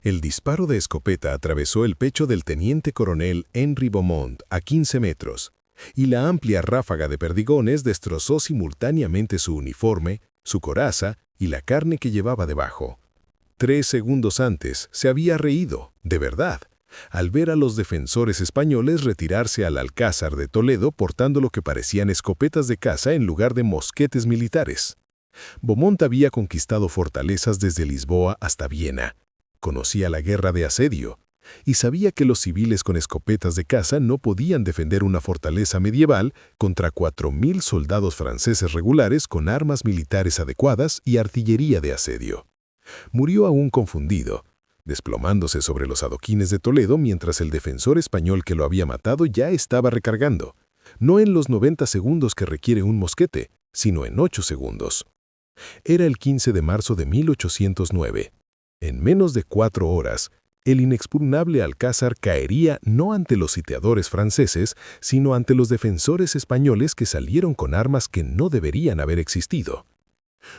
El disparo de escopeta atravesó el pecho del teniente coronel Henry Beaumont a 15 metros, y la amplia ráfaga de perdigones destrozó simultáneamente su uniforme, su coraza y la carne que llevaba debajo. 3 segundos antes se había reído, de verdad, al ver a los defensores españoles retirarse al Alcázar de Toledo portando lo que parecían escopetas de caza en lugar de mosquetes militares. Beaumont había conquistado fortalezas desde Lisboa hasta Viena. Conocía la guerra de asedio y sabía que los civiles con escopetas de caza no podían defender una fortaleza medieval contra 4.000 soldados franceses regulares con armas militares adecuadas y artillería de asedio. Murió aún confundido, desplomándose sobre los adoquines de Toledo mientras el defensor español que lo había matado ya estaba recargando, no en los 90 segundos que requiere un mosquete, sino en 8 segundos. Era el 15 de marzo de 1809. En menos de 4 horas, el inexpugnable Alcázar caería no ante los sitiadores franceses, sino ante los defensores españoles que salieron con armas que no deberían haber existido.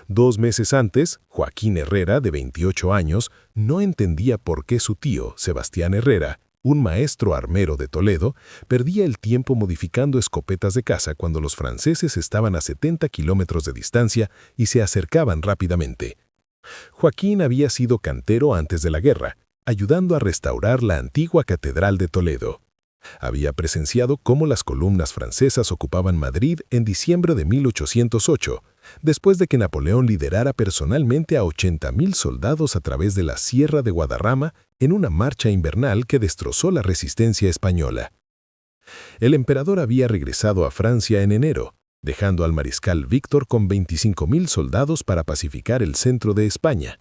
2 meses antes, Joaquín Herrera, de 28 años, no entendía por qué su tío, Sebastián Herrera, un maestro armero de Toledo, perdía el tiempo modificando escopetas de caza cuando los franceses estaban a 70 kilómetros de distancia y se acercaban rápidamente. Joaquín había sido cantero antes de la guerra, ayudando a restaurar la antigua Catedral de Toledo. Había presenciado cómo las columnas francesas ocupaban Madrid en diciembre de 1808, después de que Napoleón liderara personalmente a 80.000 soldados a través de la Sierra de Guadarrama en una marcha invernal que destrozó la resistencia española. El emperador había regresado a Francia en enero, dejando al mariscal Víctor con 25.000 soldados para pacificar el centro de España.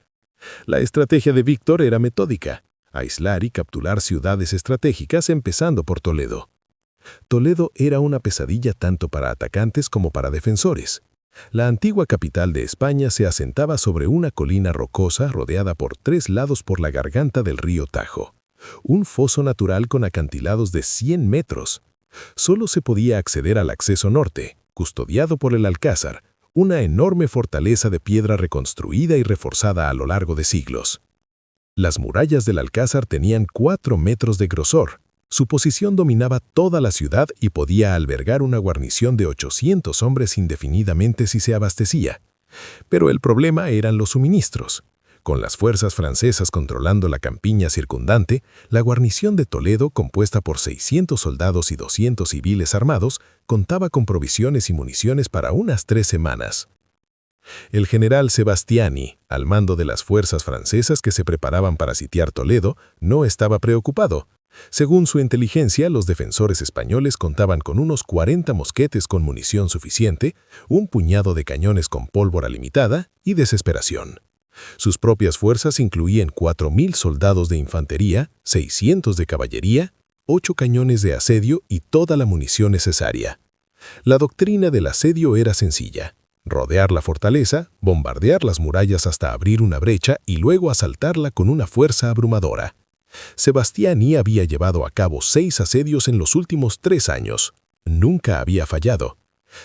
La estrategia de Víctor era metódica: aislar y capturar ciudades estratégicas empezando por Toledo. Toledo era una pesadilla tanto para atacantes como para defensores. La antigua capital de España se asentaba sobre una colina rocosa rodeada por 3 lados por la garganta del río Tajo, un foso natural con acantilados de 100 metros. Solo se podía acceder al acceso norte, custodiado por el Alcázar, una enorme fortaleza de piedra reconstruida y reforzada a lo largo de siglos. Las murallas del Alcázar tenían 4 metros de grosor. Su posición dominaba toda la ciudad y podía albergar una guarnición de 800 hombres indefinidamente si se abastecía. Pero el problema eran los suministros. Con las fuerzas francesas controlando la campiña circundante, la guarnición de Toledo, compuesta por 600 soldados y 200 civiles armados, contaba con provisiones y municiones para unas 3 semanas. El general Sebastiani, al mando de las fuerzas francesas que se preparaban para sitiar Toledo, no estaba preocupado. Según su inteligencia, los defensores españoles contaban con unos 40 mosquetes con munición suficiente, un puñado de cañones con pólvora limitada y desesperación. Sus propias fuerzas incluían 4.000 soldados de infantería, 600 de caballería, 8 cañones de asedio y toda la munición necesaria. La doctrina del asedio era sencilla: rodear la fortaleza, bombardear las murallas hasta abrir una brecha y luego asaltarla con una fuerza abrumadora. Sebastiani había llevado a cabo 6 asedios en los últimos 3 años. Nunca había fallado.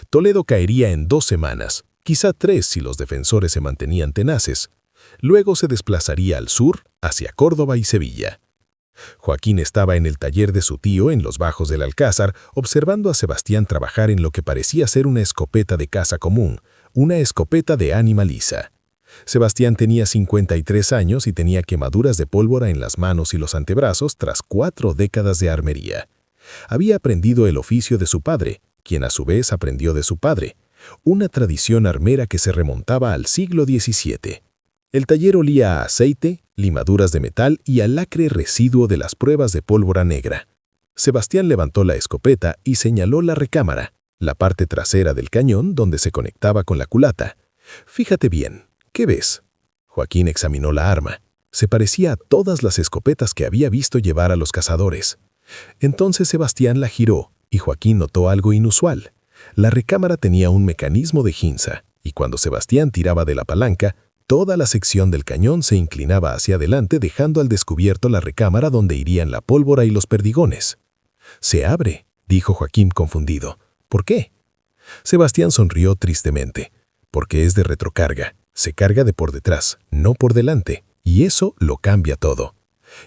Toledo caería en 2 semanas, quizá 3 si los defensores se mantenían tenaces. Luego se desplazaría al sur, hacia Córdoba y Sevilla. Joaquín estaba en el taller de su tío en los bajos del Alcázar, observando a Sebastián trabajar en lo que parecía ser una escopeta de caza común, una escopeta de ánima lisa. Sebastián tenía 53 años y tenía quemaduras de pólvora en las manos y los antebrazos tras 4 décadas de armería. Había aprendido el oficio de su padre, quien a su vez aprendió de su padre, una tradición armera que se remontaba al siglo XVII. El taller olía a aceite, limaduras de metal y al acre residuo de las pruebas de pólvora negra. Sebastián levantó la escopeta y señaló la recámara, la parte trasera del cañón donde se conectaba con la culata. «Fíjate bien, ¿qué ves?». Joaquín examinó la arma. Se parecía a todas las escopetas que había visto llevar a los cazadores. Entonces Sebastián la giró y Joaquín notó algo inusual. La recámara tenía un mecanismo de ginza y cuando Sebastián tiraba de la palanca, toda la sección del cañón se inclinaba hacia adelante dejando al descubierto la recámara donde irían la pólvora y los perdigones. «Se abre», dijo Joaquín confundido. «¿Por qué?». Sebastián sonrió tristemente. «Porque es de retrocarga. Se carga de por detrás, no por delante, y eso lo cambia todo».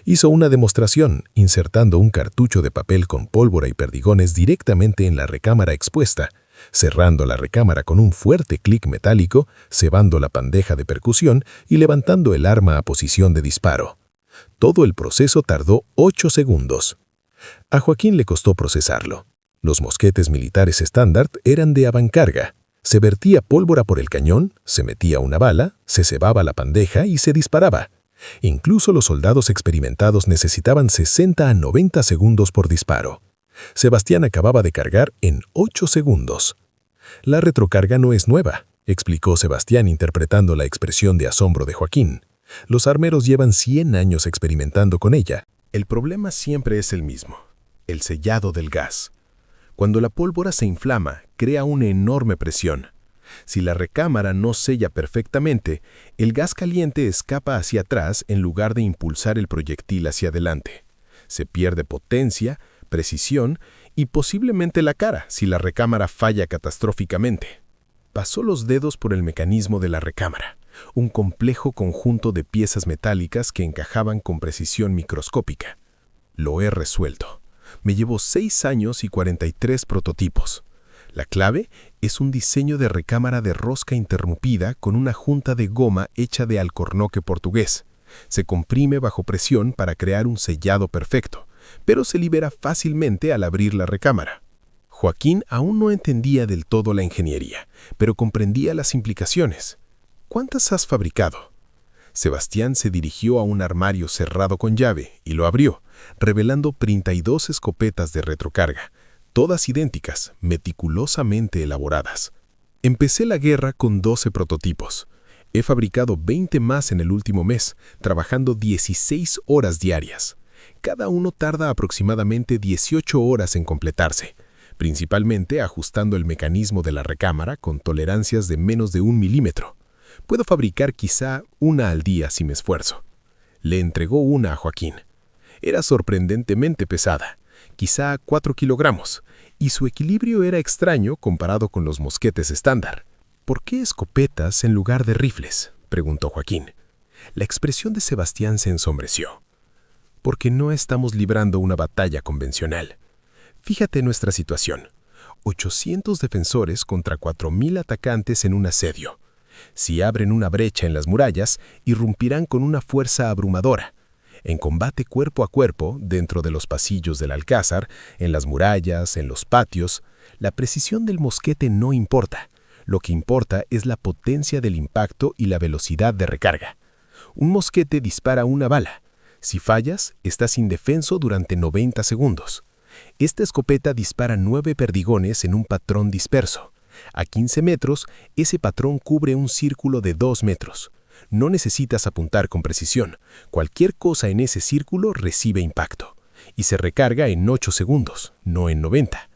Hizo una demostración insertando un cartucho de papel con pólvora y perdigones directamente en la recámara expuesta, cerrando la recámara con un fuerte clic metálico, cebando la bandeja de percusión y levantando el arma a posición de disparo. Todo el proceso tardó 8 segundos. A Joaquín le costó procesarlo. Los mosquetes militares estándar eran de avancarga. Se vertía pólvora por el cañón, se metía una bala, se cebaba la bandeja y se disparaba. Incluso los soldados experimentados necesitaban 60 a 90 segundos por disparo. Sebastián acababa de cargar en 8 segundos. La retrocarga no es nueva, explicó Sebastián interpretando la expresión de asombro de Joaquín. Los armeros llevan 100 años experimentando con ella. El problema siempre es el mismo, el sellado del gas. Cuando la pólvora se inflama, crea una enorme presión. Si la recámara no sella perfectamente, el gas caliente escapa hacia atrás en lugar de impulsar el proyectil hacia adelante. Se pierde potencia, precisión y posiblemente la cara si la recámara falla catastróficamente. Pasó los dedos por el mecanismo de la recámara, un complejo conjunto de piezas metálicas que encajaban con precisión microscópica. Lo he resuelto. Me llevó 6 años y 43 prototipos. La clave es un diseño de recámara de rosca interrumpida con una junta de goma hecha de alcornoque portugués. Se comprime bajo presión para crear un sellado perfecto, pero se libera fácilmente al abrir la recámara. Joaquín aún no entendía del todo la ingeniería, pero comprendía las implicaciones. ¿Cuántas has fabricado? Sebastián se dirigió a un armario cerrado con llave y lo abrió, revelando 32 escopetas de retrocarga, todas idénticas, meticulosamente elaboradas. Empecé la guerra con 12 prototipos. He fabricado 20 más en el último mes, trabajando 16 horas diarias. Cada uno tarda aproximadamente 18 horas en completarse, principalmente ajustando el mecanismo de la recámara con tolerancias de menos de 1 milímetro. Puedo fabricar quizá una al día si me esfuerzo. Le entregó una a Joaquín. Era sorprendentemente pesada, quizá 4 kilogramos, y su equilibrio era extraño comparado con los mosquetes estándar. ¿Por qué escopetas en lugar de rifles?, preguntó Joaquín. La expresión de Sebastián se ensombreció. Porque no estamos librando una batalla convencional. Fíjate nuestra situación. 800 defensores contra 4.000 atacantes en un asedio. Si abren una brecha en las murallas, irrumpirán con una fuerza abrumadora. En combate cuerpo a cuerpo, dentro de los pasillos del alcázar, en las murallas, en los patios, la precisión del mosquete no importa. Lo que importa es la potencia del impacto y la velocidad de recarga. Un mosquete dispara una bala. Si fallas, estás indefenso durante 90 segundos. Esta escopeta dispara 9 perdigones en un patrón disperso. A 15 metros, ese patrón cubre un círculo de 2 metros. No necesitas apuntar con precisión. Cualquier cosa en ese círculo recibe impacto. Y se recarga en 8 segundos, no en 90.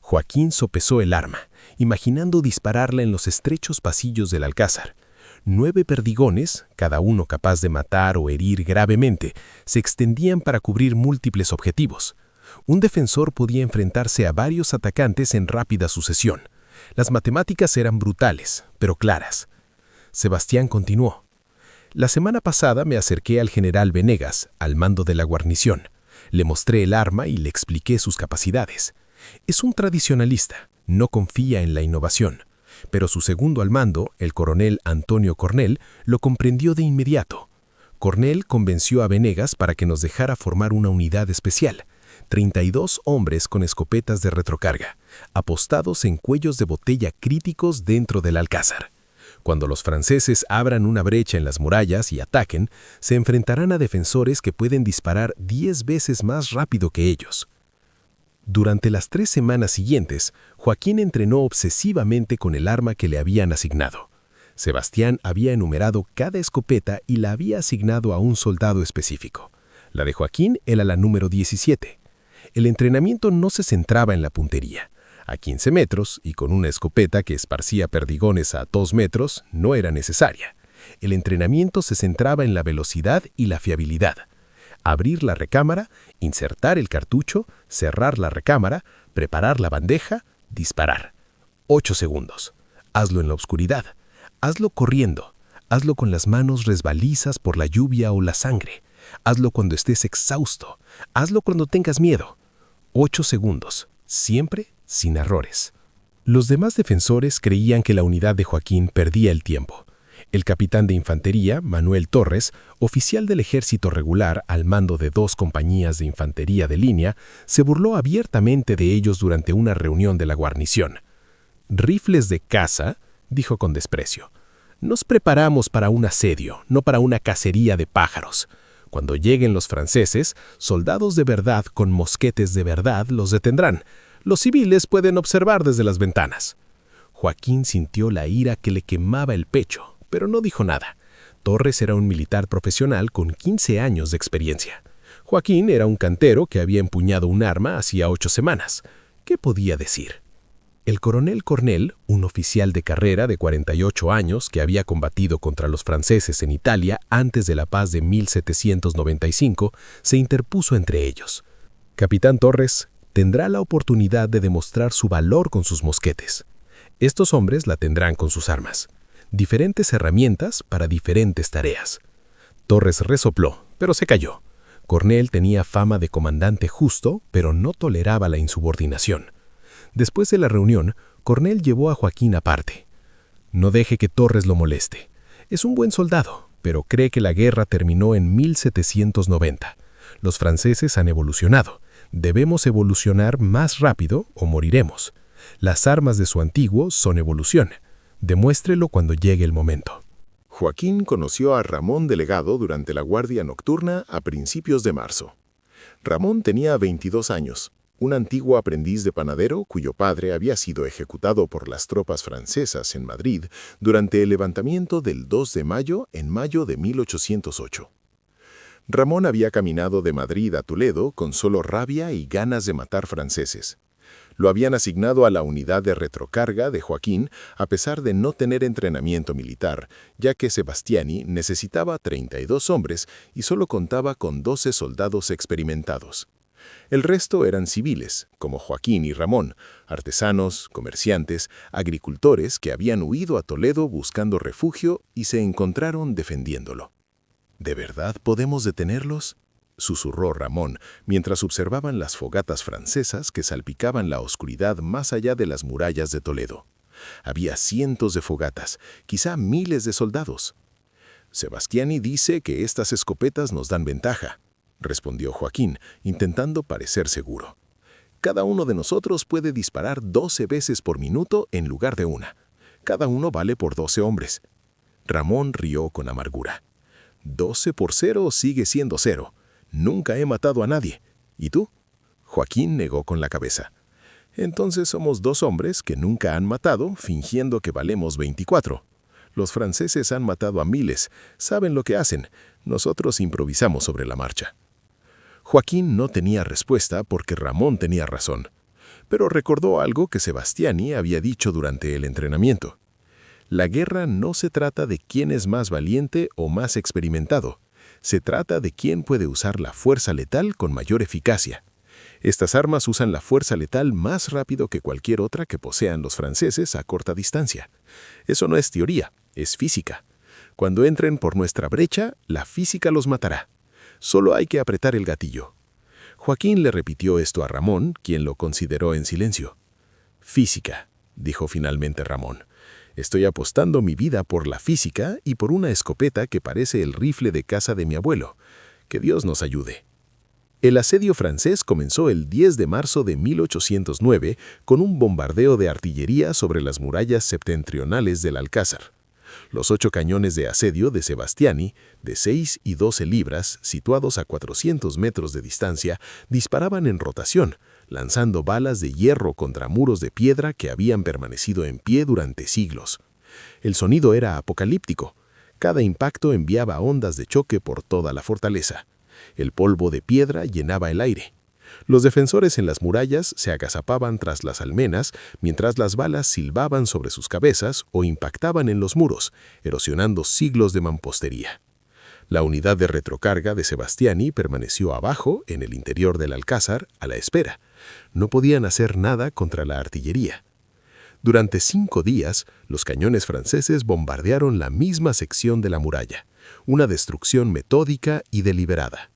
Joaquín sopesó el arma, imaginando dispararla en los estrechos pasillos del alcázar. 9 perdigones, cada uno capaz de matar o herir gravemente, se extendían para cubrir múltiples objetivos. Un defensor podía enfrentarse a varios atacantes en rápida sucesión. Las matemáticas eran brutales, pero claras. Sebastián continuó. La semana pasada me acerqué al general Venegas, al mando de la guarnición. Le mostré el arma y le expliqué sus capacidades. Es un tradicionalista, no confía en la innovación. Pero su segundo al mando, el coronel Antonio Cornell, lo comprendió de inmediato. Cornell convenció a Venegas para que nos dejara formar una unidad especial. 32 hombres con escopetas de retrocarga, apostados en cuellos de botella críticos dentro del alcázar. Cuando los franceses abran una brecha en las murallas y ataquen, se enfrentarán a defensores que pueden disparar 10 veces más rápido que ellos. Durante las 3 semanas siguientes, Joaquín entrenó obsesivamente con el arma que le habían asignado. Sebastián había enumerado cada escopeta y la había asignado a un soldado específico. La de Joaquín era la número 17. El entrenamiento no se centraba en la puntería. A 15 metros, y con una escopeta que esparcía perdigones a 2 metros, no era necesaria. El entrenamiento se centraba en la velocidad y la fiabilidad. Abrir la recámara, insertar el cartucho, cerrar la recámara, preparar la bandeja, disparar. 8 segundos. Hazlo en la oscuridad. Hazlo corriendo. Hazlo con las manos resbalizas por la lluvia o la sangre. Hazlo cuando estés exhausto. Hazlo cuando tengas miedo. 8 segundos, siempre sin errores. Los demás defensores creían que la unidad de Joaquín perdía el tiempo. El capitán de infantería, Manuel Torres, oficial del ejército regular al mando de 2 compañías de infantería de línea, se burló abiertamente de ellos durante una reunión de la guarnición. «Rifles de caza», dijo con desprecio. «Nos preparamos para un asedio, no para una cacería de pájaros. Cuando lleguen los franceses, soldados de verdad con mosquetes de verdad los detendrán. Los civiles pueden observar desde las ventanas». Joaquín sintió la ira que le quemaba el pecho, pero no dijo nada. Torres era un militar profesional con 15 años de experiencia. Joaquín era un cantero que había empuñado un arma hacía 8 semanas. ¿Qué podía decir? El coronel Cornell, un oficial de carrera de 48 años que había combatido contra los franceses en Italia antes de la paz de 1795, se interpuso entre ellos. «Capitán Torres tendrá la oportunidad de demostrar su valor con sus mosquetes. Estos hombres la tendrán con sus armas. Diferentes herramientas para diferentes tareas». Torres resopló, pero se calló. Cornell tenía fama de comandante justo, pero no toleraba la insubordinación. Después de la reunión, Cornell llevó a Joaquín aparte. «No deje que Torres lo moleste. Es un buen soldado, pero cree que la guerra terminó en 1790. Los franceses han evolucionado. Debemos evolucionar más rápido o moriremos. Las armas de su antiguo son evolución. Demuéstrelo cuando llegue el momento». Joaquín conoció a Ramón Delegado durante la guardia nocturna a principios de marzo. Ramón tenía 22 años, un antiguo aprendiz de panadero cuyo padre había sido ejecutado por las tropas francesas en Madrid durante el levantamiento del 2 de mayo en mayo de 1808. Ramón había caminado de Madrid a Toledo con solo rabia y ganas de matar franceses. Lo habían asignado a la unidad de retrocarga de Joaquín a pesar de no tener entrenamiento militar, ya que Sebastiani necesitaba 32 hombres y solo contaba con 12 soldados experimentados. El resto eran civiles, como Joaquín y Ramón, artesanos, comerciantes, agricultores que habían huido a Toledo buscando refugio y se encontraron defendiéndolo. «¿De verdad podemos detenerlos?», susurró Ramón, mientras observaban las fogatas francesas que salpicaban la oscuridad más allá de las murallas de Toledo. Había cientos de fogatas, quizá miles de soldados. «Sebastiani dice que estas escopetas nos dan ventaja», respondió Joaquín, intentando parecer seguro. «Cada uno de nosotros puede disparar 12 veces por minuto en lugar de una. Cada uno vale por 12 hombres». Ramón rió con amargura. «12 por 0 sigue siendo 0. Nunca he matado a nadie. ¿Y tú?». Joaquín negó con la cabeza. «Entonces somos 2 hombres que nunca han matado, fingiendo que valemos 24. Los franceses han matado a miles, saben lo que hacen. Nosotros improvisamos sobre la marcha». Joaquín no tenía respuesta porque Ramón tenía razón. Pero recordó algo que Sebastiani había dicho durante el entrenamiento. La guerra no se trata de quién es más valiente o más experimentado. Se trata de quién puede usar la fuerza letal con mayor eficacia. Estas armas usan la fuerza letal más rápido que cualquier otra que posean los franceses a corta distancia. Eso no es teoría, es física. Cuando entren por nuestra brecha, la física los matará. Solo hay que apretar el gatillo. Joaquín le repitió esto a Ramón, quien lo consideró en silencio. «Física», dijo finalmente Ramón. «Estoy apostando mi vida por la física y por una escopeta que parece el rifle de caza de mi abuelo. Que Dios nos ayude». El asedio francés comenzó el 10 de marzo de 1809 con un bombardeo de artillería sobre las murallas septentrionales del Alcázar. Los 8 cañones de asedio de Sebastiani, de 6 y 12 libras, situados a 400 metros de distancia, disparaban en rotación, lanzando balas de hierro contra muros de piedra que habían permanecido en pie durante siglos. El sonido era apocalíptico. Cada impacto enviaba ondas de choque por toda la fortaleza. El polvo de piedra llenaba el aire. Los defensores en las murallas se agazapaban tras las almenas mientras las balas silbaban sobre sus cabezas o impactaban en los muros, erosionando siglos de mampostería. La unidad de retrocarga de Sebastiani permaneció abajo, en el interior del Alcázar, a la espera. No podían hacer nada contra la artillería. Durante 5 días, los cañones franceses bombardearon la misma sección de la muralla, una destrucción metódica y deliberada.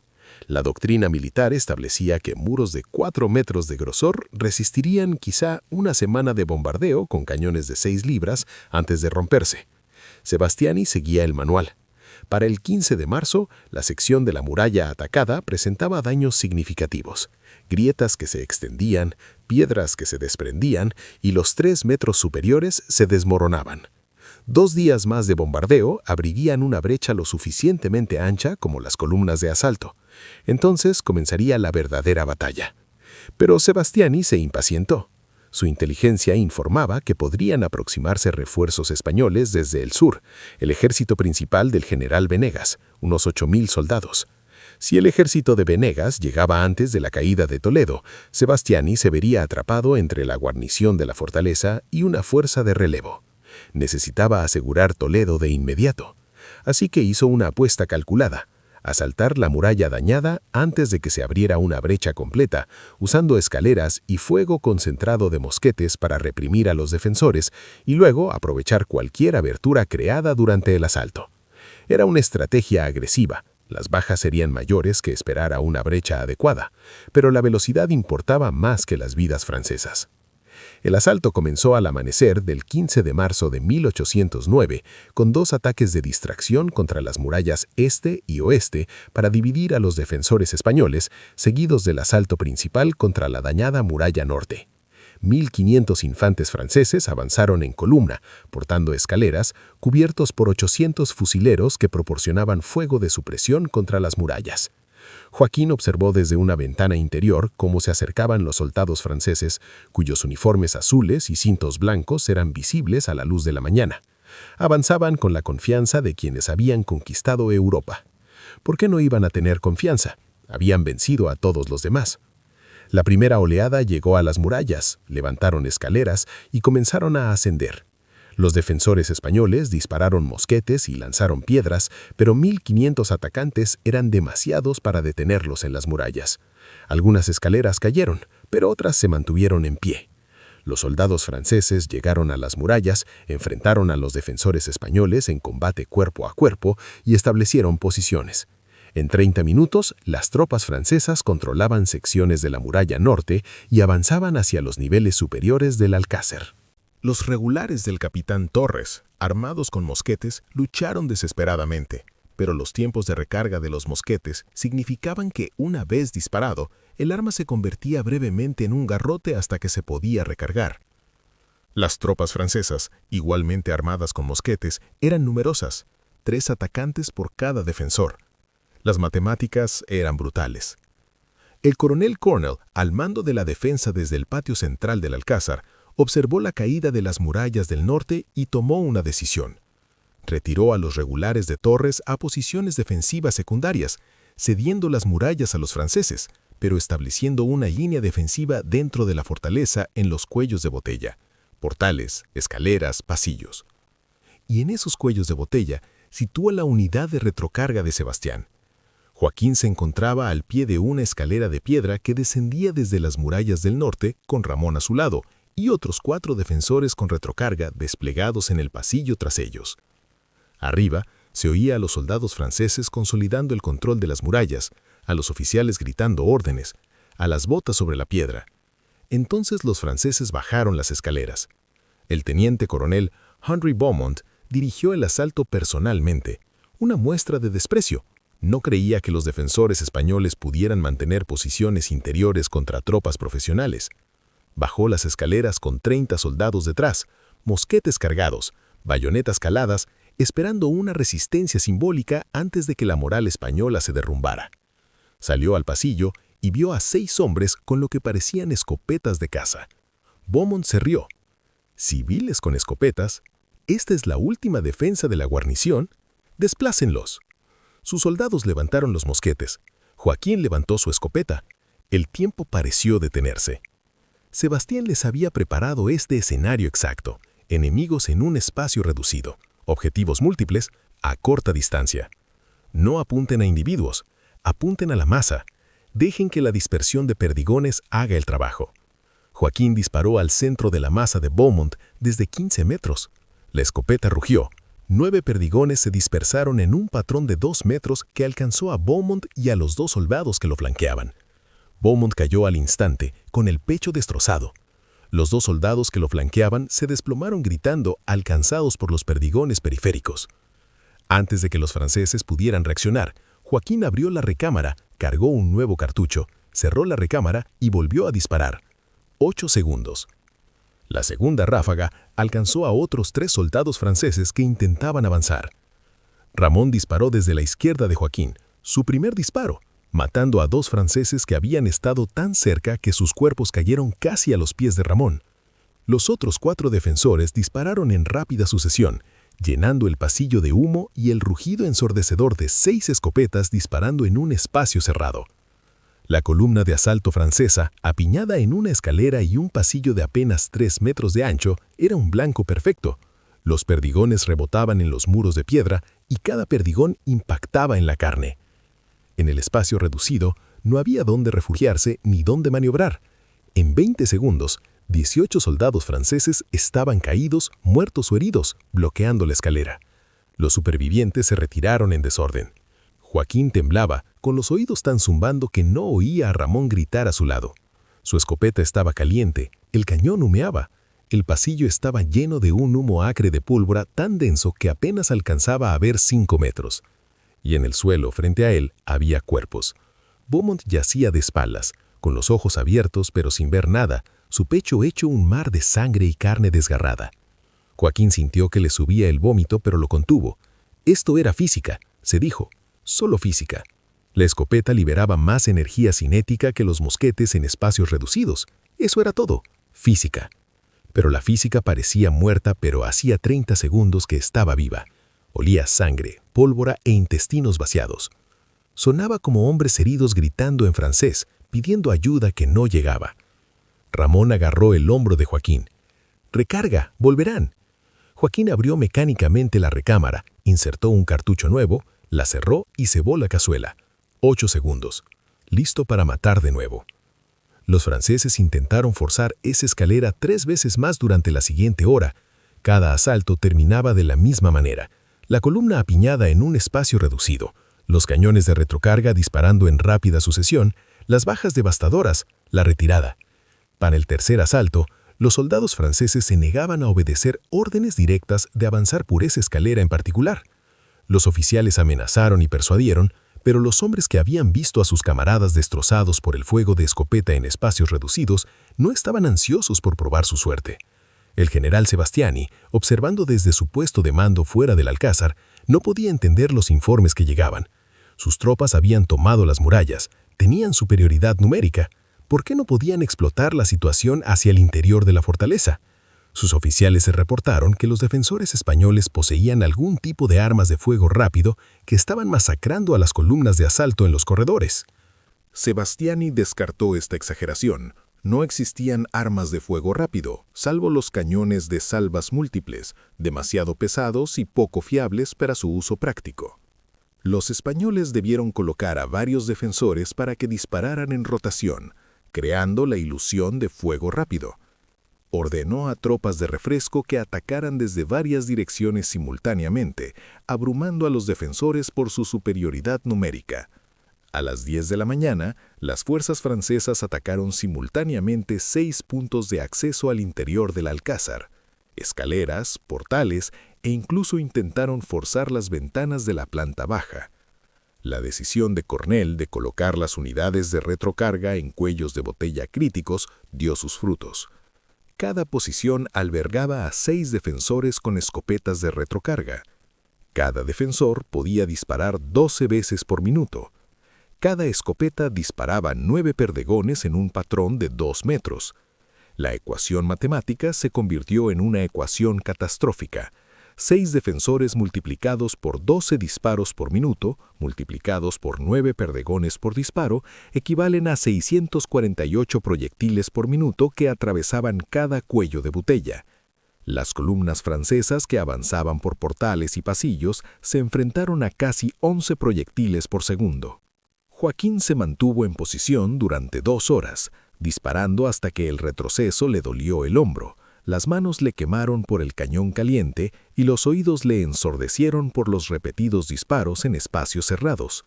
La doctrina militar establecía que muros de 4 metros de grosor resistirían quizá una semana de bombardeo con cañones de 6 libras antes de romperse. Sebastiani seguía el manual. Para el 15 de marzo, la sección de la muralla atacada presentaba daños significativos: grietas que se extendían, piedras que se desprendían y los 3 metros superiores se desmoronaban. 2 días más de bombardeo abrirían una brecha lo suficientemente ancha como las columnas de asalto. Entonces comenzaría la verdadera batalla. Pero Sebastiani se impacientó. Su inteligencia informaba que podrían aproximarse refuerzos españoles desde el sur, el ejército principal del general Venegas, unos 8.000 soldados. Si el ejército de Venegas llegaba antes de la caída de Toledo, Sebastiani se vería atrapado entre la guarnición de la fortaleza y una fuerza de relevo. Necesitaba asegurar Toledo de inmediato. Así que hizo una apuesta calculada: asaltar la muralla dañada antes de que se abriera una brecha completa, usando escaleras y fuego concentrado de mosquetes para reprimir a los defensores y luego aprovechar cualquier abertura creada durante el asalto. Era una estrategia agresiva. Las bajas serían mayores que esperar a una brecha adecuada, pero la velocidad importaba más que las vidas francesas. El asalto comenzó al amanecer del 15 de marzo de 1809, con 2 ataques de distracción contra las murallas este y oeste para dividir a los defensores españoles, seguidos del asalto principal contra la dañada muralla norte. 1.500 infantes franceses avanzaron en columna, portando escaleras, cubiertos por 800 fusileros que proporcionaban fuego de supresión contra las murallas. Joaquín observó desde una ventana interior cómo se acercaban los soldados franceses, cuyos uniformes azules y cintos blancos eran visibles a la luz de la mañana. Avanzaban con la confianza de quienes habían conquistado Europa. ¿Por qué no iban a tener confianza? Habían vencido a todos los demás. La primera oleada llegó a las murallas, levantaron escaleras y comenzaron a ascender. Los defensores españoles dispararon mosquetes y lanzaron piedras, pero 1.500 atacantes eran demasiados para detenerlos en las murallas. Algunas escaleras cayeron, pero otras se mantuvieron en pie. Los soldados franceses llegaron a las murallas, enfrentaron a los defensores españoles en combate cuerpo a cuerpo y establecieron posiciones. En 30 minutos, las tropas francesas controlaban secciones de la muralla norte y avanzaban hacia los niveles superiores del Alcázar. Los regulares del capitán Torres, armados con mosquetes, lucharon desesperadamente, pero los tiempos de recarga de los mosquetes significaban que, una vez disparado, el arma se convertía brevemente en un garrote hasta que se podía recargar. Las tropas francesas, igualmente armadas con mosquetes, eran numerosas, 3 atacantes por cada defensor. Las matemáticas eran brutales. El coronel Cornell, al mando de la defensa desde el patio central del Alcázar, observó la caída de las murallas del norte y tomó una decisión. Retiró a los regulares de Torres a posiciones defensivas secundarias, cediendo las murallas a los franceses, pero estableciendo una línea defensiva dentro de la fortaleza en los cuellos de botella, portales, escaleras, pasillos. Y en esos cuellos de botella situó la unidad de retrocarga de Sebastián. Joaquín se encontraba al pie de una escalera de piedra que descendía desde las murallas del norte, con Ramón a su lado, y otros 4 defensores con retrocarga desplegados en el pasillo tras ellos. Arriba se oía a los soldados franceses consolidando el control de las murallas, a los oficiales gritando órdenes, a las botas sobre la piedra. Entonces los franceses bajaron las escaleras. El teniente coronel Henry Beaumont dirigió el asalto personalmente, una muestra de desprecio. No creía que los defensores españoles pudieran mantener posiciones interiores contra tropas profesionales. Bajó las escaleras con 30 soldados detrás, mosquetes cargados, bayonetas caladas, esperando una resistencia simbólica antes de que la moral española se derrumbara. Salió al pasillo y vio a 6 hombres con lo que parecían escopetas de caza. Beaumont se rió. ¿Civiles con escopetas? ¿Esta es la última defensa de la guarnición? ¡Desplácenlos! Sus soldados levantaron los mosquetes. Joaquín levantó su escopeta. El tiempo pareció detenerse. Sebastián les había preparado este escenario exacto: enemigos en un espacio reducido, objetivos múltiples, a corta distancia. No apunten a individuos, apunten a la masa. Dejen que la dispersión de perdigones haga el trabajo. Joaquín disparó al centro de la masa de Beaumont desde 15 metros. La escopeta rugió. 9 perdigones se dispersaron en un patrón de 2 metros que alcanzó a Beaumont y a los 2 soldados que lo flanqueaban. Beaumont cayó al instante, con el pecho destrozado. Los 2 soldados que lo flanqueaban se desplomaron gritando, alcanzados por los perdigones periféricos. Antes de que los franceses pudieran reaccionar, Joaquín abrió la recámara, cargó un nuevo cartucho, cerró la recámara y volvió a disparar. 8 segundos. La segunda ráfaga alcanzó a otros 3 soldados franceses que intentaban avanzar. Ramón disparó desde la izquierda de Joaquín, su primer disparo, matando a 2 franceses que habían estado tan cerca que sus cuerpos cayeron casi a los pies de Ramón. Los otros 4 defensores dispararon en rápida sucesión, llenando el pasillo de humo y el rugido ensordecedor de 6 escopetas disparando en un espacio cerrado. La columna de asalto francesa, apiñada en una escalera y un pasillo de apenas 3 metros de ancho, era un blanco perfecto. Los perdigones rebotaban en los muros de piedra y cada perdigón impactaba en la carne. En el espacio reducido, no había dónde refugiarse ni dónde maniobrar. En 20 segundos, 18 soldados franceses estaban caídos, muertos o heridos, bloqueando la escalera. Los supervivientes se retiraron en desorden. Joaquín temblaba, con los oídos tan zumbando que no oía a Ramón gritar a su lado. Su escopeta estaba caliente, el cañón humeaba. El pasillo estaba lleno de un humo acre de pólvora tan denso que apenas alcanzaba a ver 5 metros. Y en el suelo, frente a él, había cuerpos. Beaumont yacía de espaldas, con los ojos abiertos pero sin ver nada, su pecho hecho un mar de sangre y carne desgarrada. Joaquín sintió que le subía el vómito, pero lo contuvo. Esto era física, se dijo, solo física. La escopeta liberaba más energía cinética que los mosquetes en espacios reducidos. Eso era todo, física. Pero la física parecía muerta, pero hacía 30 segundos que estaba viva. Olía sangre, pólvora e intestinos vaciados. Sonaba como hombres heridos gritando en francés, pidiendo ayuda que no llegaba. Ramón agarró el hombro de Joaquín. «Recarga, volverán». Joaquín abrió mecánicamente la recámara, insertó un cartucho nuevo, la cerró y cebó la cazuela. 8 segundos. Listo para matar de nuevo. Los franceses intentaron forzar esa escalera 3 veces más durante la siguiente hora. Cada asalto terminaba de la misma manera. La columna apiñada en un espacio reducido, los cañones de retrocarga disparando en rápida sucesión, las bajas devastadoras, la retirada. Para el tercer asalto, los soldados franceses se negaban a obedecer órdenes directas de avanzar por esa escalera en particular. Los oficiales amenazaron y persuadieron, pero los hombres que habían visto a sus camaradas destrozados por el fuego de escopeta en espacios reducidos no estaban ansiosos por probar su suerte. El general Sebastiani, observando desde su puesto de mando fuera del alcázar, no podía entender los informes que llegaban. Sus tropas habían tomado las murallas, tenían superioridad numérica. ¿Por qué no podían explotar la situación hacia el interior de la fortaleza? Sus oficiales se reportaron que los defensores españoles poseían algún tipo de armas de fuego rápido que estaban masacrando a las columnas de asalto en los corredores. Sebastiani descartó esta exageración. No existían armas de fuego rápido, salvo los cañones de salvas múltiples, demasiado pesados y poco fiables para su uso práctico. Los españoles debieron colocar a varios defensores para que dispararan en rotación, creando la ilusión de fuego rápido. Ordenó a tropas de refresco que atacaran desde varias direcciones simultáneamente, abrumando a los defensores por su superioridad numérica. A las 10 de la mañana, las fuerzas francesas atacaron simultáneamente 6 puntos de acceso al interior del alcázar, escaleras, portales e incluso intentaron forzar las ventanas de la planta baja. La decisión de Cornell de colocar las unidades de retrocarga en cuellos de botella críticos dio sus frutos. Cada posición albergaba a 6 defensores con escopetas de retrocarga. Cada defensor podía disparar 12 veces por minuto. Cada escopeta disparaba 9 perdigones en un patrón de 2 metros. La ecuación matemática se convirtió en una ecuación catastrófica. 6 defensores multiplicados por 12 disparos por minuto, multiplicados por 9 perdigones por disparo, equivalen a 648 proyectiles por minuto que atravesaban cada cuello de botella. Las columnas francesas que avanzaban por portales y pasillos se enfrentaron a casi 11 proyectiles por segundo. Joaquín se mantuvo en posición durante 2 horas, disparando hasta que el retroceso le dolió el hombro, las manos le quemaron por el cañón caliente y los oídos le ensordecieron por los repetidos disparos en espacios cerrados.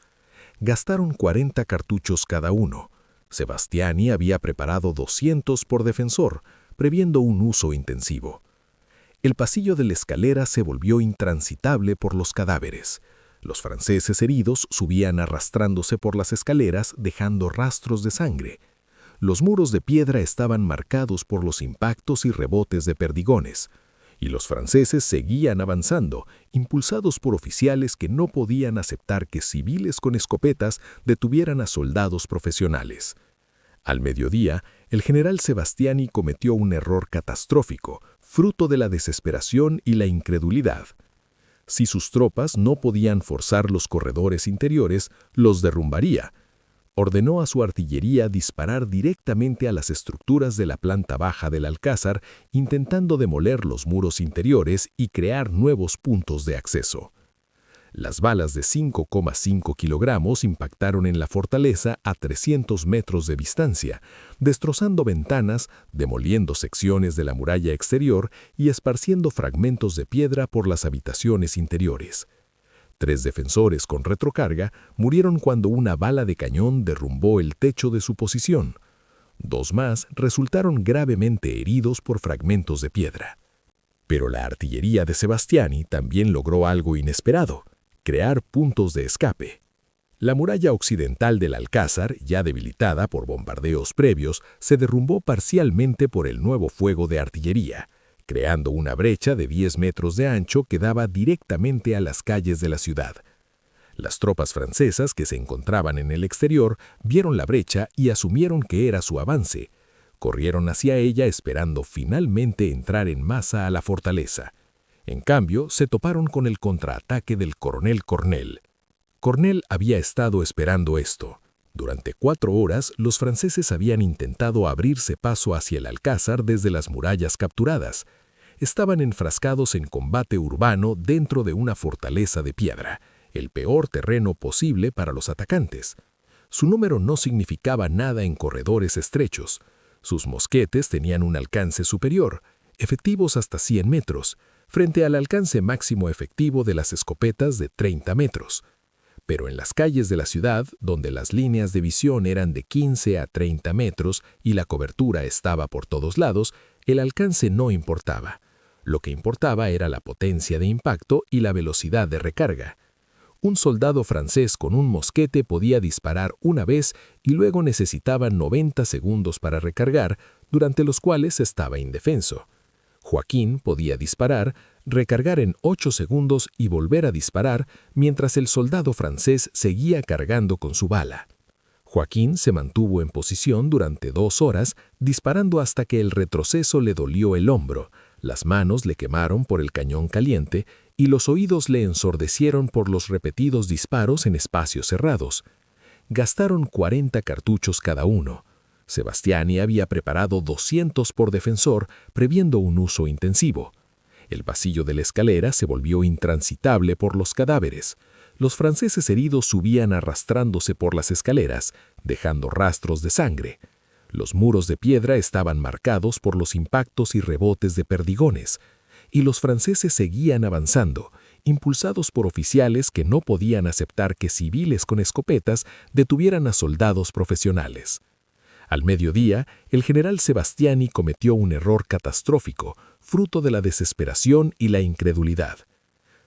Gastaron 40 cartuchos cada uno. Sebastiani había preparado 200 por defensor, previendo un uso intensivo. El pasillo de la escalera se volvió intransitable por los cadáveres. Los franceses heridos subían arrastrándose por las escaleras, dejando rastros de sangre. Los muros de piedra estaban marcados por los impactos y rebotes de perdigones, y los franceses seguían avanzando, impulsados por oficiales que no podían aceptar que civiles con escopetas detuvieran a soldados profesionales. Al mediodía, el general Sebastiani cometió un error catastrófico, fruto de la desesperación y la incredulidad. Si sus tropas no podían forzar los corredores interiores, los derrumbaría. Ordenó a su artillería disparar directamente a las estructuras de la planta baja del alcázar, intentando demoler los muros interiores y crear nuevos puntos de acceso. Las balas de 5,5 kilogramos impactaron en la fortaleza a 300 metros de distancia, destrozando ventanas, demoliendo secciones de la muralla exterior y esparciendo fragmentos de piedra por las habitaciones interiores. 3 defensores con retrocarga murieron cuando una bala de cañón derrumbó el techo de su posición. 2 más resultaron gravemente heridos por fragmentos de piedra. Pero la artillería de Sebastiani también logró algo inesperado: crear puntos de escape. La muralla occidental del alcázar, ya debilitada por bombardeos previos, se derrumbó parcialmente por el nuevo fuego de artillería, creando una brecha de 10 metros de ancho que daba directamente a las calles de la ciudad. Las tropas francesas que se encontraban en el exterior vieron la brecha y asumieron que era su avance. Corrieron hacia ella esperando finalmente entrar en masa a la fortaleza. En cambio, se toparon con el contraataque del coronel Cornell. Cornell había estado esperando esto. Durante 4 horas, los franceses habían intentado abrirse paso hacia el alcázar desde las murallas capturadas. Estaban enfrascados en combate urbano dentro de una fortaleza de piedra, el peor terreno posible para los atacantes. Su número no significaba nada en corredores estrechos. Sus mosquetes tenían un alcance superior, efectivos hasta 100 metros, frente al alcance máximo efectivo de las escopetas de 30 metros. Pero en las calles de la ciudad, donde las líneas de visión eran de 15 a 30 metros y la cobertura estaba por todos lados, el alcance no importaba. Lo que importaba era la potencia de impacto y la velocidad de recarga. Un soldado francés con un mosquete podía disparar una vez y luego necesitaba 90 segundos para recargar, durante los cuales estaba indefenso. Joaquín podía disparar, recargar en 8 segundos y volver a disparar mientras el soldado francés seguía cargando con su bala. Joaquín se mantuvo en posición durante 2 horas, disparando hasta que el retroceso le dolió el hombro, las manos le quemaron por el cañón caliente y los oídos le ensordecieron por los repetidos disparos en espacios cerrados. Gastaron 40 cartuchos cada uno. Sebastiani había preparado 200 por defensor, previendo un uso intensivo. El pasillo de la escalera se volvió intransitable por los cadáveres. Los franceses heridos subían arrastrándose por las escaleras, dejando rastros de sangre. Los muros de piedra estaban marcados por los impactos y rebotes de perdigones, y los franceses seguían avanzando, impulsados por oficiales que no podían aceptar que civiles con escopetas detuvieran a soldados profesionales. Al mediodía, el general Sebastiani cometió un error catastrófico, fruto de la desesperación y la incredulidad.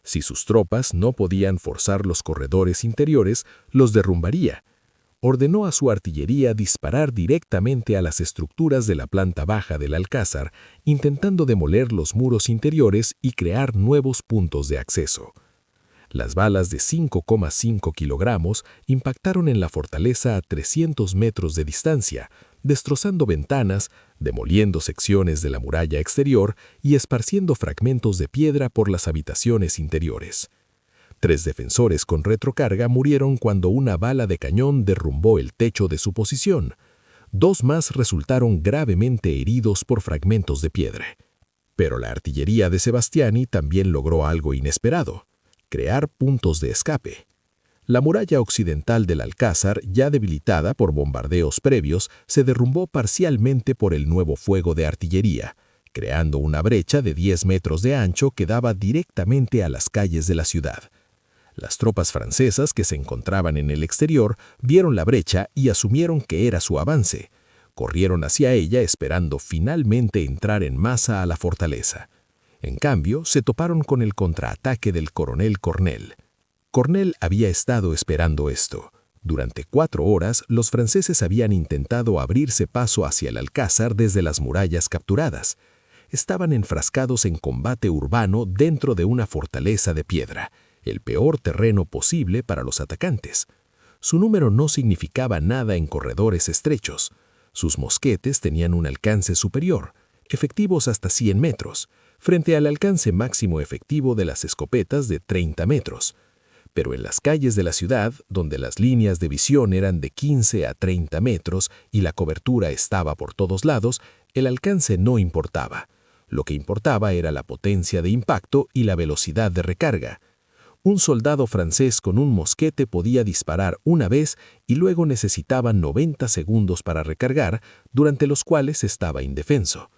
Si sus tropas no podían forzar los corredores interiores, los derrumbaría. Ordenó a su artillería disparar directamente a las estructuras de la planta baja del alcázar, intentando demoler los muros interiores y crear nuevos puntos de acceso. Las balas de 5,5 kilogramos impactaron en la fortaleza a 300 metros de distancia, destrozando ventanas, demoliendo secciones de la muralla exterior y esparciendo fragmentos de piedra por las habitaciones interiores. 3 defensores con retrocarga murieron cuando una bala de cañón derrumbó el techo de su posición. 2 más resultaron gravemente heridos por fragmentos de piedra. Pero la artillería de Sebastiani también logró algo inesperado: crear puntos de escape. La muralla occidental del Alcázar, ya debilitada por bombardeos previos, se derrumbó parcialmente por el nuevo fuego de artillería, creando una brecha de 10 metros de ancho que daba directamente a las calles de la ciudad. Las tropas francesas que se encontraban en el exterior vieron la brecha y asumieron que era su avance. Corrieron hacia ella esperando finalmente entrar en masa a la fortaleza. En cambio, se toparon con el contraataque del coronel Cornell. Cornell había estado esperando esto. Durante 4 horas, los franceses habían intentado abrirse paso hacia el Alcázar desde las murallas capturadas. Estaban enfrascados en combate urbano dentro de una fortaleza de piedra, el peor terreno posible para los atacantes. Su número no significaba nada en corredores estrechos. Sus mosquetes tenían un alcance superior, efectivos hasta 100 metros, frente al alcance máximo efectivo de las escopetas de 30 metros. Pero en las calles de la ciudad, donde las líneas de visión eran de 15 a 30 metros y la cobertura estaba por todos lados, el alcance no importaba. Lo que importaba era la potencia de impacto y la velocidad de recarga. Un soldado francés con un mosquete podía disparar una vez y luego necesitaba 90 segundos para recargar, durante los cuales estaba indefenso.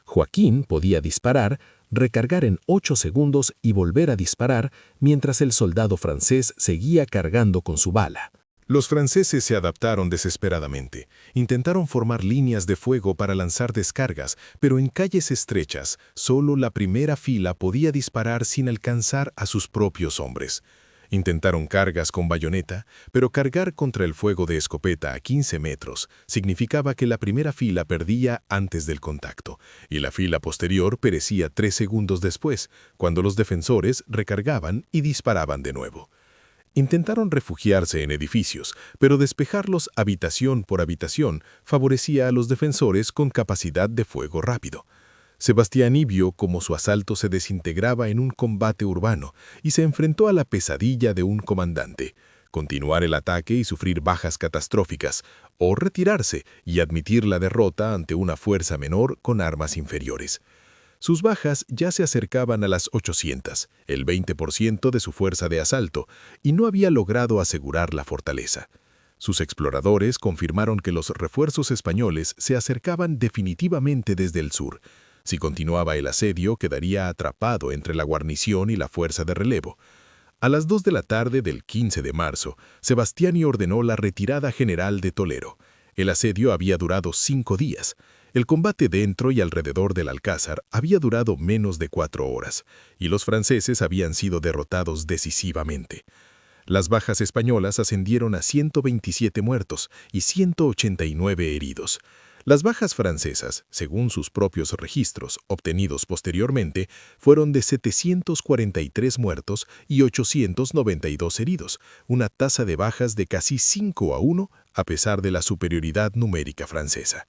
Joaquín podía disparar, recargar en 8 segundos y volver a disparar mientras el soldado francés seguía cargando con su bala. Los franceses se adaptaron desesperadamente. Intentaron formar líneas de fuego para lanzar descargas, pero en calles estrechas, solo la primera fila podía disparar sin alcanzar a sus propios hombres. Intentaron cargas con bayoneta, pero cargar contra el fuego de escopeta a 15 metros significaba que la primera fila perdía antes del contacto, y la fila posterior perecía 3 segundos después, cuando los defensores recargaban y disparaban de nuevo. Intentaron refugiarse en edificios, pero despejarlos habitación por habitación favorecía a los defensores con capacidad de fuego rápido. Sebastiani vio cómo su asalto se desintegraba en un combate urbano y se enfrentó a la pesadilla de un comandante: continuar el ataque y sufrir bajas catastróficas, o retirarse y admitir la derrota ante una fuerza menor con armas inferiores. Sus bajas ya se acercaban a las 800, el 20% de su fuerza de asalto, y no había logrado asegurar la fortaleza. Sus exploradores confirmaron que los refuerzos españoles se acercaban definitivamente desde el sur. Si continuaba el asedio, quedaría atrapado entre la guarnición y la fuerza de relevo. A las 2 de la tarde del 15 de marzo, Sebastiani ordenó la retirada general de Tolero. El asedio había durado 5 días. El combate dentro y alrededor del Alcázar había durado menos de 4 horas, y los franceses habían sido derrotados decisivamente. Las bajas españolas ascendieron a 127 muertos y 189 heridos. Las bajas francesas, según sus propios registros obtenidos posteriormente, fueron de 743 muertos y 892 heridos, una tasa de bajas de casi 5-1 a pesar de la superioridad numérica francesa.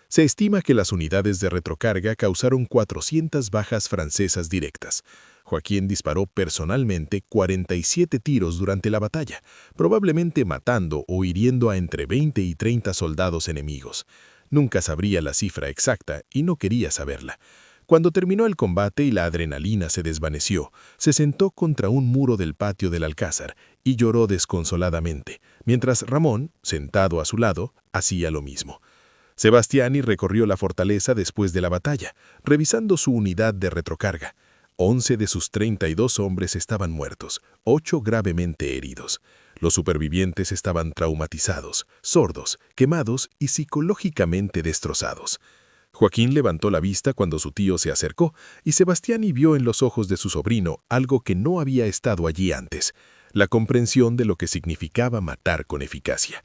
Se estima que las unidades de retrocarga causaron 400 bajas francesas directas. Joaquín disparó personalmente 47 tiros durante la batalla, probablemente matando o hiriendo a entre 20 y 30 soldados enemigos. Nunca sabría la cifra exacta y no quería saberla. Cuando terminó el combate y la adrenalina se desvaneció, se sentó contra un muro del patio del Alcázar y lloró desconsoladamente, mientras Ramón, sentado a su lado, hacía lo mismo. Sebastiani recorrió la fortaleza después de la batalla, revisando su unidad de retrocarga. 11 de sus 32 hombres estaban muertos, 8 gravemente heridos. Los supervivientes estaban traumatizados, sordos, quemados y psicológicamente destrozados. Joaquín levantó la vista cuando su tío se acercó y Sebastiani vio en los ojos de su sobrino algo que no había estado allí antes: la comprensión de lo que significaba matar con eficacia.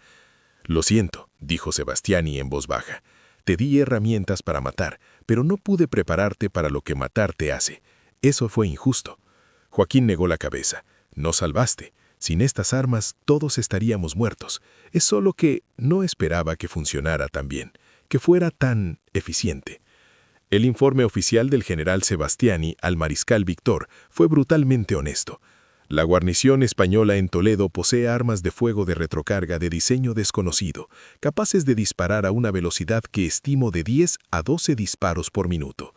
«Lo siento», dijo Sebastiani en voz baja. «Te di herramientas para matar, pero no pude prepararte para lo que matar te hace. Eso fue injusto». Joaquín negó la cabeza. «No salvaste. Sin estas armas todos estaríamos muertos. Es solo que no esperaba que funcionara tan bien, que fuera tan eficiente». El informe oficial del general Sebastiani al mariscal Victor fue brutalmente honesto. La guarnición española en Toledo posee armas de fuego de retrocarga de diseño desconocido, capaces de disparar a una velocidad que estimo de 10 a 12 disparos por minuto.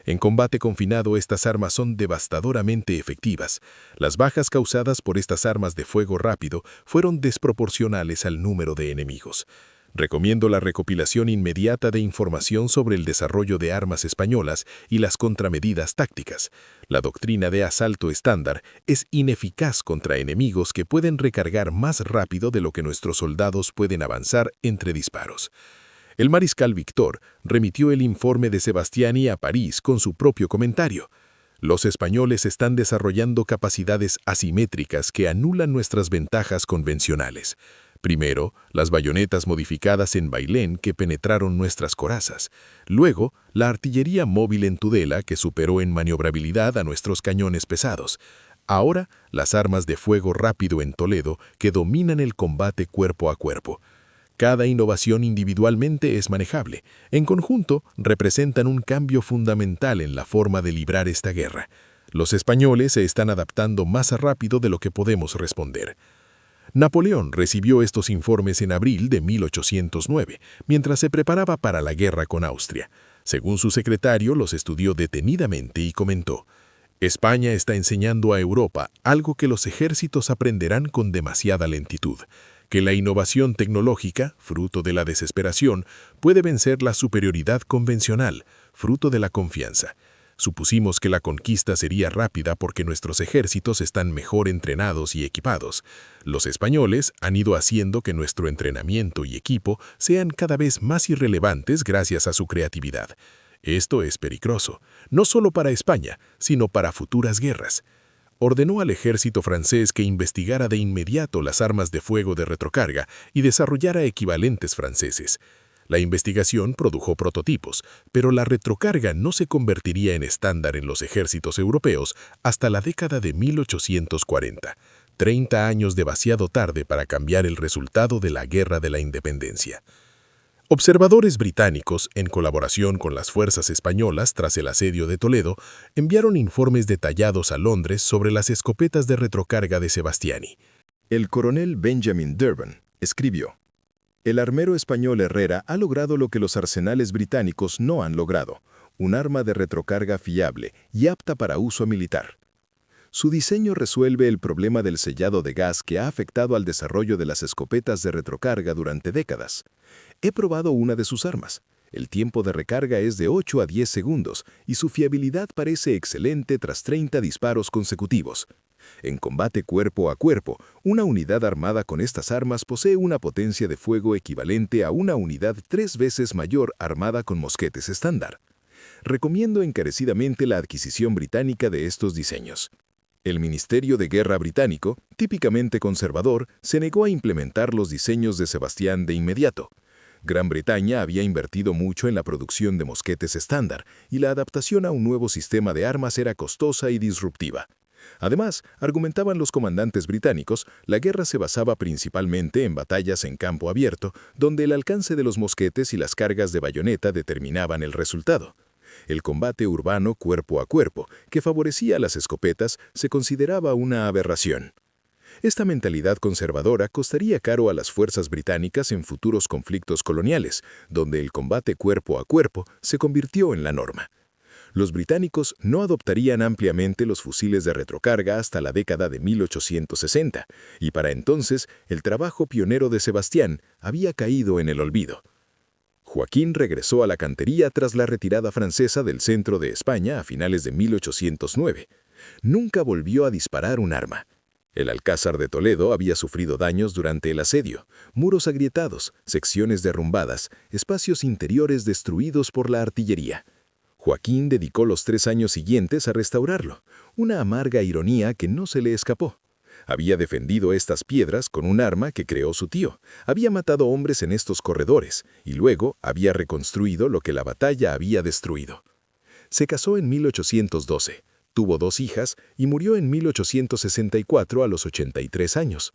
En combate confinado, estas armas son devastadoramente efectivas. Las bajas causadas por estas armas de fuego rápido fueron desproporcionales al número de enemigos. Recomiendo la recopilación inmediata de información sobre el desarrollo de armas españolas y las contramedidas tácticas. La doctrina de asalto estándar es ineficaz contra enemigos que pueden recargar más rápido de lo que nuestros soldados pueden avanzar entre disparos. El mariscal Victor remitió el informe de Sebastiani a París con su propio comentario. Los españoles están desarrollando capacidades asimétricas que anulan nuestras ventajas convencionales. Primero, las bayonetas modificadas en Bailén que penetraron nuestras corazas. Luego, la artillería móvil en Tudela que superó en maniobrabilidad a nuestros cañones pesados. Ahora, las armas de fuego rápido en Toledo que dominan el combate cuerpo a cuerpo. Cada innovación individualmente es manejable. En conjunto, representan un cambio fundamental en la forma de librar esta guerra. Los españoles se están adaptando más rápido de lo que podemos responder. Napoleón recibió estos informes en abril de 1809, mientras se preparaba para la guerra con Austria. Según su secretario, los estudió detenidamente y comentó: «España está enseñando a Europa algo que los ejércitos aprenderán con demasiada lentitud, que la innovación tecnológica, fruto de la desesperación, puede vencer la superioridad convencional, fruto de la confianza». Supusimos que la conquista sería rápida porque nuestros ejércitos están mejor entrenados y equipados. Los españoles han ido haciendo que nuestro entrenamiento y equipo sean cada vez más irrelevantes gracias a su creatividad. Esto es peligroso, no solo para España, sino para futuras guerras. Ordenó al ejército francés que investigara de inmediato las armas de fuego de retrocarga y desarrollara equivalentes franceses. La investigación produjo prototipos, pero la retrocarga no se convertiría en estándar en los ejércitos europeos hasta la década de 1840, 30 años demasiado tarde para cambiar el resultado de la Guerra de la Independencia. Observadores británicos, en colaboración con las fuerzas españolas tras el asedio de Toledo, enviaron informes detallados a Londres sobre las escopetas de retrocarga de Sebastiani. El coronel Benjamin Durban escribió: «El armero español Herrera ha logrado lo que los arsenales británicos no han logrado, un arma de retrocarga fiable y apta para uso militar. Su diseño resuelve el problema del sellado de gas que ha afectado al desarrollo de las escopetas de retrocarga durante décadas. He probado una de sus armas. El tiempo de recarga es de 8 a 10 segundos y su fiabilidad parece excelente tras 30 disparos consecutivos. En combate cuerpo a cuerpo, una unidad armada con estas armas posee una potencia de fuego equivalente a una unidad 3 veces mayor armada con mosquetes estándar. Recomiendo encarecidamente la adquisición británica de estos diseños». El Ministerio de Guerra británico, típicamente conservador, se negó a implementar los diseños de Sebastián de inmediato. Gran Bretaña había invertido mucho en la producción de mosquetes estándar y la adaptación a un nuevo sistema de armas era costosa y disruptiva. Además, argumentaban los comandantes británicos, la guerra se basaba principalmente en batallas en campo abierto, donde el alcance de los mosquetes y las cargas de bayoneta determinaban el resultado. El combate urbano cuerpo a cuerpo, que favorecía a las escopetas, se consideraba una aberración. Esta mentalidad conservadora costaría caro a las fuerzas británicas en futuros conflictos coloniales, donde el combate cuerpo a cuerpo se convirtió en la norma. Los británicos no adoptarían ampliamente los fusiles de retrocarga hasta la década de 1860, y para entonces el trabajo pionero de Sebastián había caído en el olvido. Joaquín regresó a la cantería tras la retirada francesa del centro de España a finales de 1809. Nunca volvió a disparar un arma. El Alcázar de Toledo había sufrido daños durante el asedio, muros agrietados, secciones derrumbadas, espacios interiores destruidos por la artillería. Joaquín dedicó los 3 años siguientes a restaurarlo, una amarga ironía que no se le escapó. Había defendido estas piedras con un arma que creó su tío, había matado hombres en estos corredores y luego había reconstruido lo que la batalla había destruido. Se casó en 1812, tuvo 2 hijas y murió en 1864 a los 83 años.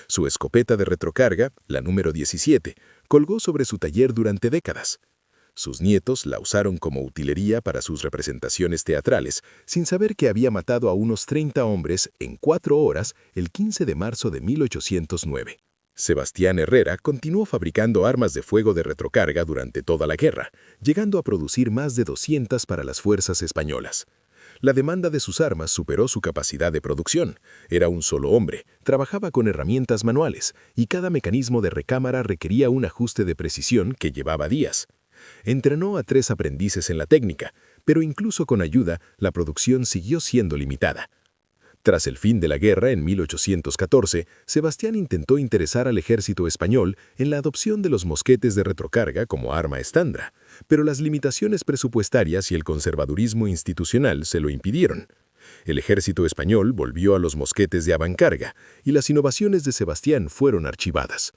Su escopeta de retrocarga, la número 17, colgó sobre su taller durante décadas. Sus nietos la usaron como utilería para sus representaciones teatrales, sin saber que había matado a unos 30 hombres en 4 horas el 15 de marzo de 1809. Sebastián Herrera continuó fabricando armas de fuego de retrocarga durante toda la guerra, llegando a producir más de 200 para las fuerzas españolas. La demanda de sus armas superó su capacidad de producción. Era un solo hombre, trabajaba con herramientas manuales y cada mecanismo de recámara requería un ajuste de precisión que llevaba días. Entrenó a 3 aprendices en la técnica, pero incluso con ayuda, la producción siguió siendo limitada. Tras el fin de la guerra, en 1814, Sebastián intentó interesar al ejército español en la adopción de los mosquetes de retrocarga como arma estándar, pero las limitaciones presupuestarias y el conservadurismo institucional se lo impidieron. El ejército español volvió a los mosquetes de avancarga y las innovaciones de Sebastián fueron archivadas.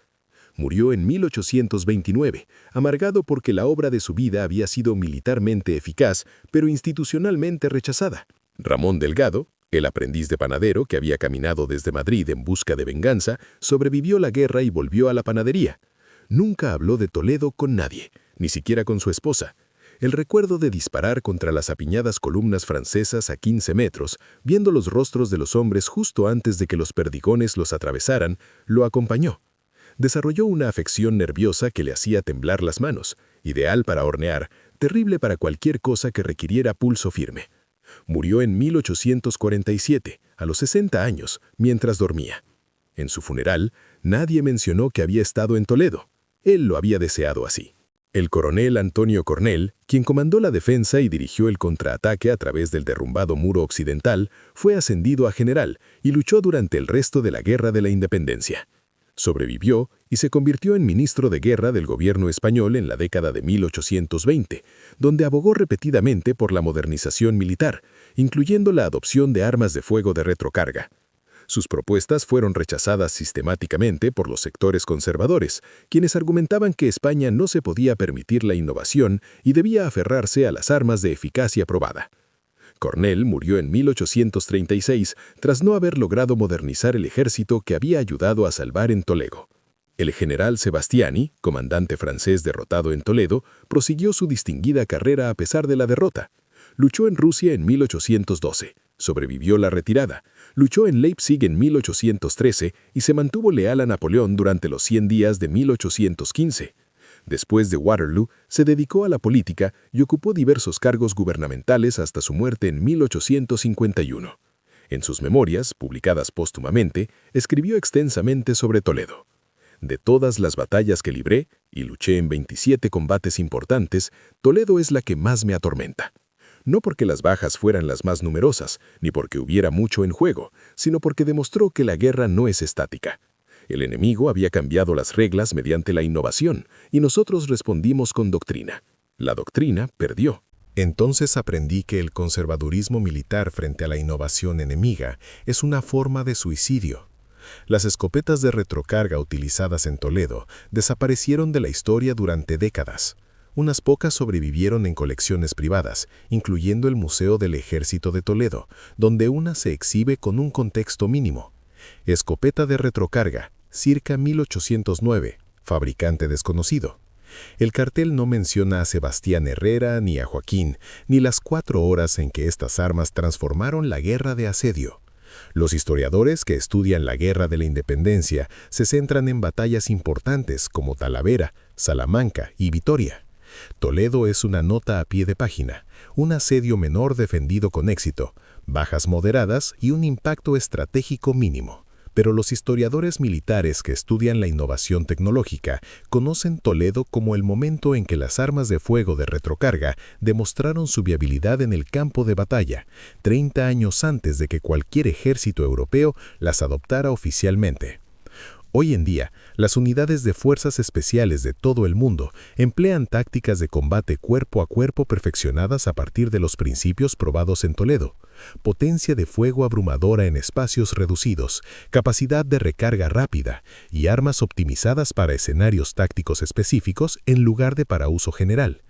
Murió en 1829, amargado porque la obra de su vida había sido militarmente eficaz, pero institucionalmente rechazada. Ramón Delgado, el aprendiz de panadero que había caminado desde Madrid en busca de venganza, sobrevivió la guerra y volvió a la panadería. Nunca habló de Toledo con nadie, ni siquiera con su esposa. El recuerdo de disparar contra las apiñadas columnas francesas a 15 metros, viendo los rostros de los hombres justo antes de que los perdigones los atravesaran, lo acompañó. Desarrolló una afección nerviosa que le hacía temblar las manos, ideal para hornear, terrible para cualquier cosa que requiriera pulso firme. Murió en 1847, a los 60 años, mientras dormía. En su funeral, nadie mencionó que había estado en Toledo. Él lo había deseado así. El coronel Antonio Cornell, quien comandó la defensa y dirigió el contraataque a través del derrumbado muro occidental, fue ascendido a general y luchó durante el resto de la Guerra de la Independencia. Sobrevivió y se convirtió en ministro de guerra del gobierno español en la década de 1820, donde abogó repetidamente por la modernización militar, incluyendo la adopción de armas de fuego de retrocarga. Sus propuestas fueron rechazadas sistemáticamente por los sectores conservadores, quienes argumentaban que España no se podía permitir la innovación y debía aferrarse a las armas de eficacia probada. Cornell murió en 1836 tras no haber logrado modernizar el ejército que había ayudado a salvar en Toledo. El general Sebastiani, comandante francés derrotado en Toledo, prosiguió su distinguida carrera a pesar de la derrota. Luchó en Rusia en 1812, sobrevivió la retirada, luchó en Leipzig en 1813 y se mantuvo leal a Napoleón durante los 100 días de 1815. Después de Waterloo, se dedicó a la política y ocupó diversos cargos gubernamentales hasta su muerte en 1851. En sus memorias, publicadas póstumamente, escribió extensamente sobre Toledo. De todas las batallas que libré, y luché en 27 combates importantes, Toledo es la que más me atormenta. No porque las bajas fueran las más numerosas, ni porque hubiera mucho en juego, sino porque demostró que la guerra no es estática. El enemigo había cambiado las reglas mediante la innovación, y nosotros respondimos con doctrina. La doctrina perdió. Entonces aprendí que el conservadurismo militar frente a la innovación enemiga es una forma de suicidio. Las escopetas de retrocarga utilizadas en Toledo desaparecieron de la historia durante décadas. Unas pocas sobrevivieron en colecciones privadas, incluyendo el Museo del Ejército de Toledo, donde una se exhibe con un contexto mínimo. Escopeta de retrocarga, circa 1809, fabricante desconocido. El cartel no menciona a Sebastián Herrera ni a Joaquín, ni las 4 horas en que estas armas transformaron la guerra de asedio. Los historiadores que estudian la Guerra de la Independencia se centran en batallas importantes como Talavera, Salamanca y Vitoria. Toledo es una nota a pie de página, un asedio menor defendido con éxito, bajas moderadas y un impacto estratégico mínimo. Pero los historiadores militares que estudian la innovación tecnológica conocen Toledo como el momento en que las armas de fuego de retrocarga demostraron su viabilidad en el campo de batalla, 30 años antes de que cualquier ejército europeo las adoptara oficialmente. Hoy en día, las unidades de fuerzas especiales de todo el mundo emplean tácticas de combate cuerpo a cuerpo perfeccionadas a partir de los principios probados en Toledo. Potencia de fuego abrumadora en espacios reducidos, capacidad de recarga rápida y armas optimizadas para escenarios tácticos específicos en lugar de para uso general.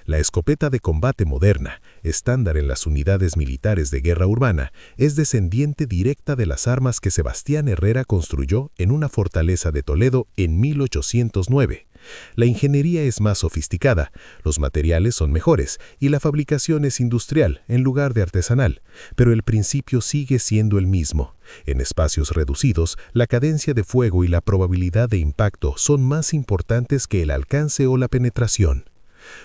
La escopeta de combate moderna, estándar en las unidades militares de guerra urbana, es descendiente directa de las armas que Sebastián Herrera construyó en una fortaleza de Toledo en 1809. La ingeniería es más sofisticada, los materiales son mejores y la fabricación es industrial en lugar de artesanal, pero el principio sigue siendo el mismo. En espacios reducidos, la cadencia de fuego y la probabilidad de impacto son más importantes que el alcance o la penetración.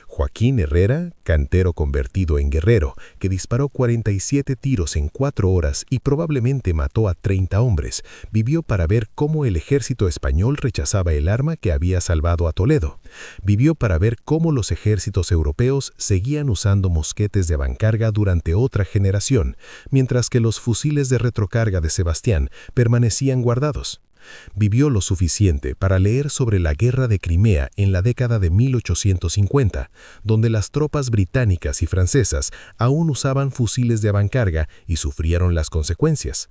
Joaquín Herrera, cantero convertido en guerrero, que disparó 47 tiros en 4 horas y probablemente mató a 30 hombres, vivió para ver cómo el ejército español rechazaba el arma que había salvado a Toledo. Vivió para ver cómo los ejércitos europeos seguían usando mosquetes de avancarga durante otra generación, mientras que los fusiles de retrocarga de Sebastián permanecían guardados. Vivió lo suficiente para leer sobre la Guerra de Crimea en la década de 1850, donde las tropas británicas y francesas aún usaban fusiles de avancarga y sufrieron las consecuencias.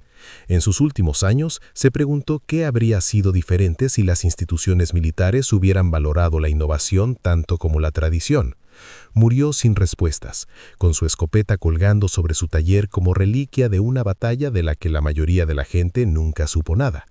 En sus últimos años, se preguntó qué habría sido diferente si las instituciones militares hubieran valorado la innovación tanto como la tradición. Murió sin respuestas, con su escopeta colgando sobre su taller como reliquia de una batalla de la que la mayoría de la gente nunca supo nada.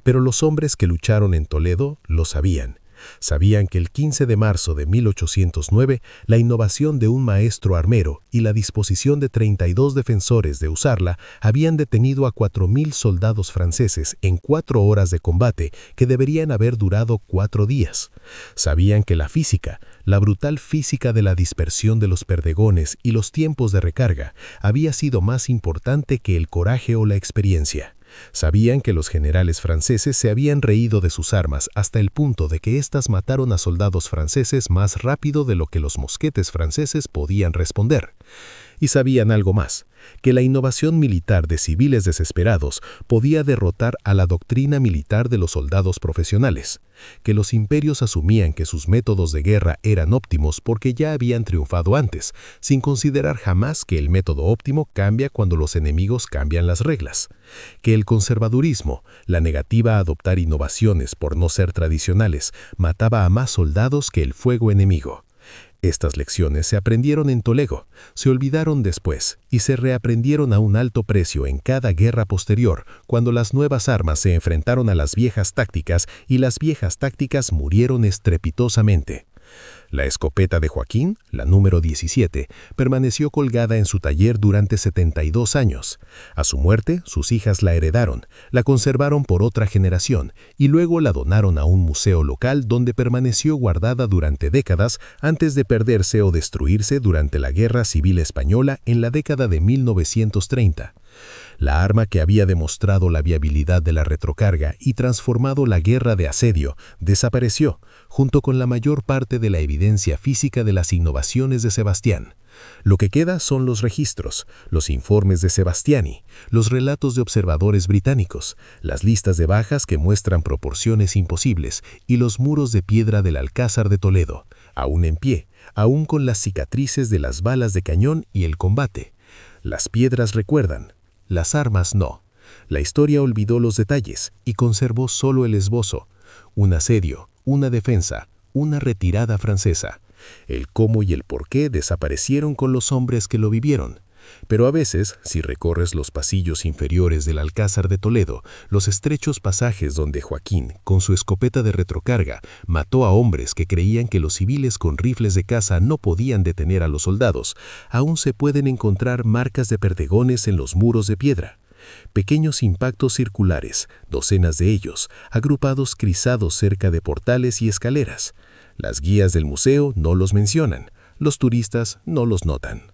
Pero los hombres que lucharon en Toledo lo sabían. Sabían que el 15 de marzo de 1809, la innovación de un maestro armero y la disposición de 32 defensores de usarla habían detenido a 4.000 soldados franceses en 4 horas de combate que deberían haber durado 4 días. Sabían que la física, la brutal física de la dispersión de los perdigones y los tiempos de recarga, había sido más importante que el coraje o la experiencia. Sabían que los generales franceses se habían reído de sus armas hasta el punto de que éstas mataron a soldados franceses más rápido de lo que los mosquetes franceses podían responder. Y sabían algo más, que la innovación militar de civiles desesperados podía derrotar a la doctrina militar de los soldados profesionales, que los imperios asumían que sus métodos de guerra eran óptimos porque ya habían triunfado antes, sin considerar jamás que el método óptimo cambia cuando los enemigos cambian las reglas, que el conservadurismo, la negativa a adoptar innovaciones por no ser tradicionales, mataba a más soldados que el fuego enemigo. Estas lecciones se aprendieron en Toledo, se olvidaron después y se reaprendieron a un alto precio en cada guerra posterior, cuando las nuevas armas se enfrentaron a las viejas tácticas y las viejas tácticas murieron estrepitosamente. La escopeta de Joaquín, la número 17, permaneció colgada en su taller durante 72 años. A su muerte, sus hijas la heredaron, la conservaron por otra generación y luego la donaron a un museo local donde permaneció guardada durante décadas antes de perderse o destruirse durante la Guerra Civil Española en la década de 1930. La arma que había demostrado la viabilidad de la retrocarga y transformado la guerra de asedio desapareció, junto con la mayor parte de la evidencia física de las innovaciones de Sebastián. Lo que queda son los registros, los informes de Sebastiani, los relatos de observadores británicos, las listas de bajas que muestran proporciones imposibles y los muros de piedra del Alcázar de Toledo, aún en pie, aún con las cicatrices de las balas de cañón y el combate. Las piedras recuerdan, las armas no. La historia olvidó los detalles y conservó solo el esbozo, un asedio, una defensa, una retirada francesa. El cómo y el por qué desaparecieron con los hombres que lo vivieron. Pero a veces, si recorres los pasillos inferiores del Alcázar de Toledo, los estrechos pasajes donde Joaquín, con su escopeta de retrocarga, mató a hombres que creían que los civiles con rifles de caza no podían detener a los soldados, aún se pueden encontrar marcas de perdigones en los muros de piedra. Pequeños impactos circulares, docenas de ellos, agrupados crisados cerca de portales y escaleras. Las guías del museo no los mencionan, los turistas no los notan.